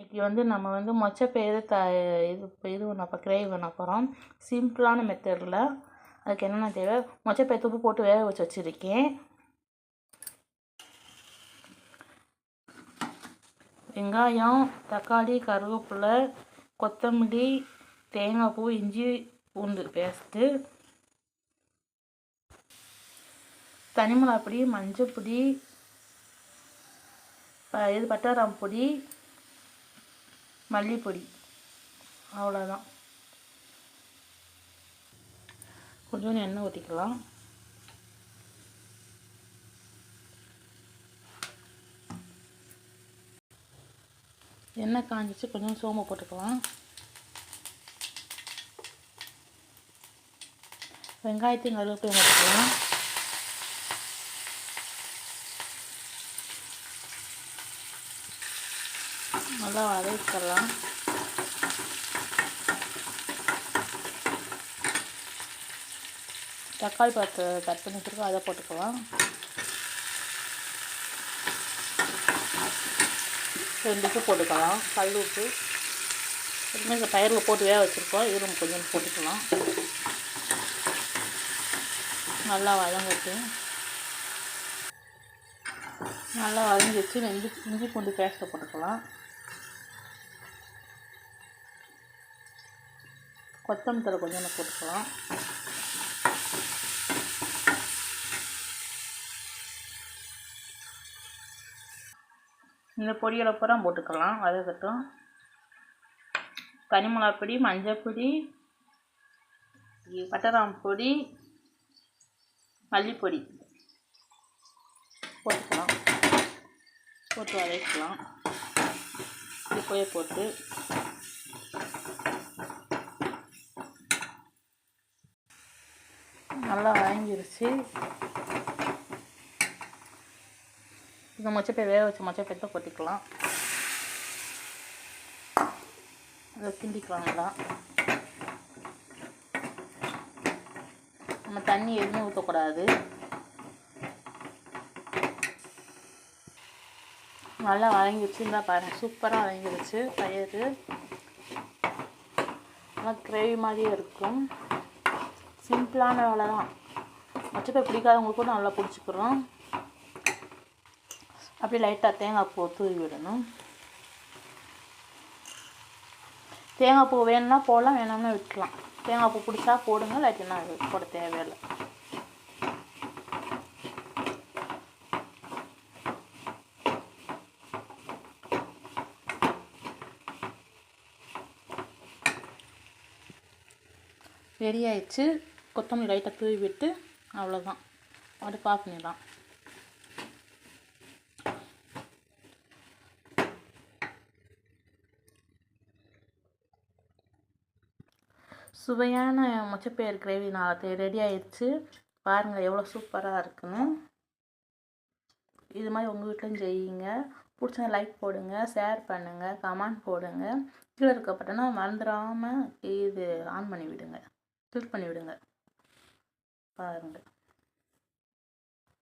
இன்றைக்கி வந்து நம்ம வந்து மொச்சப்பயிறு இது கிரேவி பண்ண போகிறோம். சிம்பிளான மெத்தடில். அதுக்கு என்னென்ன தேவை? மொச்சப்பயிறு துப்பு போட்டு வேக வச்சு வச்சுருக்கேன். வெங்காயம், தக்காளி, கருவேப்பிலை, கொத்தமல்லி, தேங்காய் பூ, இஞ்சி பூண்டு பேஸ்ட்டு, தனிமிளகாய் பொடி, மஞ்சள் பொடி, பட்டாராம் பொடி, மல்லிப்பொடி, அவ்வளோதான். கொஞ்சோண்டு எண்ணெய் ஊற்றிக்கலாம். எண்ணெய் காஞ்சிச்சு, கொஞ்சம் சோம்பு போட்டுக்கலாம். வெங்காயத்தையும் கருவேப்பிலையும் போட்டுக்கலாம். நல்லா வதக்கிக்கலாம். தக்காளி பழத்தை கட் பண்ணி வச்சுருக்கோம், அதை போட்டுக்கலாம். 2 உப்பு போட்டுக்கலாம், கல் உப்பு. இந்த பயிரில் போட்டு வேக வச்சுருக்கோம், இதில் கொஞ்சம் போட்டுக்கலாம். நல்லா வதங்கிட்டு நல்லா வதங்கி வச்சு இஞ்சி பூண்டு பேஸ்ட்டை போட்டுக்கலாம். கொத்தமல்லி தழை கொஞ்சம் போட்டுக்கலாம். இந்த பொடிகளை பூரா போட்டுக்கலாம். வதக்கட்டும். தனிமிளகாய் பொடி, மஞ்சள் பொடி, பட்டராம் பொடி, மல்லிப்பொடி போட்டுக்கலாம். போட்டு வதக்கலாம். உப்பையை போட்டு நல்லா வதங்கிருச்சு. இந்த மொச்சப்பயிறு வேக வச்ச மொச்சப்பயிரை கொட்டிக்கலாம். அதை கிண்டிக்கலாம். நல்லா நம்ம தண்ணி எதுவுமே ஊற்றக்கூடாது. நல்லா வதங்கிடுச்சு. இருந்தால் பாருங்கள், சூப்பராக வதங்கிடுச்சு. பயிறு நல்லா கிரேவி மாதிரியே இருக்கும். சிம்பிளான வேலை தான். மொச்சப்பயிறு பிடிக்காதவங்களுக்கு கூட நல்லா பிடிச்சிக்கிறோம். அப்படியே லைட்டாக தேங்காய் பூ தூவி விடணும். தேங்காய் பூ வேணும்னா போடலாம், வேணும்னா விட்டுக்கலாம். தேங்காய் பூ பிடிச்சா போடுங்க, இல்லாட்டினா போட தேவையில்லை. ரெடி ஆயிடுச்சு. கொத்தமல்லி லைட்டாக தூவி விட்டு அவ்வளோதான், அடுப்பு ஆஃப் பண்ணிடலாம். சுவையான மொச்சப்பயிறு கிரேவி ரெடி ஆயிடுச்சு. பாருங்கள் எவ்வளோ சூப்பராக இருக்குன்னு. இது மாதிரி உங்கள் வீட்டிலையும் செய்யுங்க. பிடிச்சா லைக் போடுங்க, ஷேர் பண்ணுங்கள், கமெண்ட் போடுங்க. கீழே இருக்க பட்டனை மறந்துடாமல் இது ஆன் பண்ணி விடுங்க, கிளிக் பண்ணி விடுங்க. பாருங்கள்.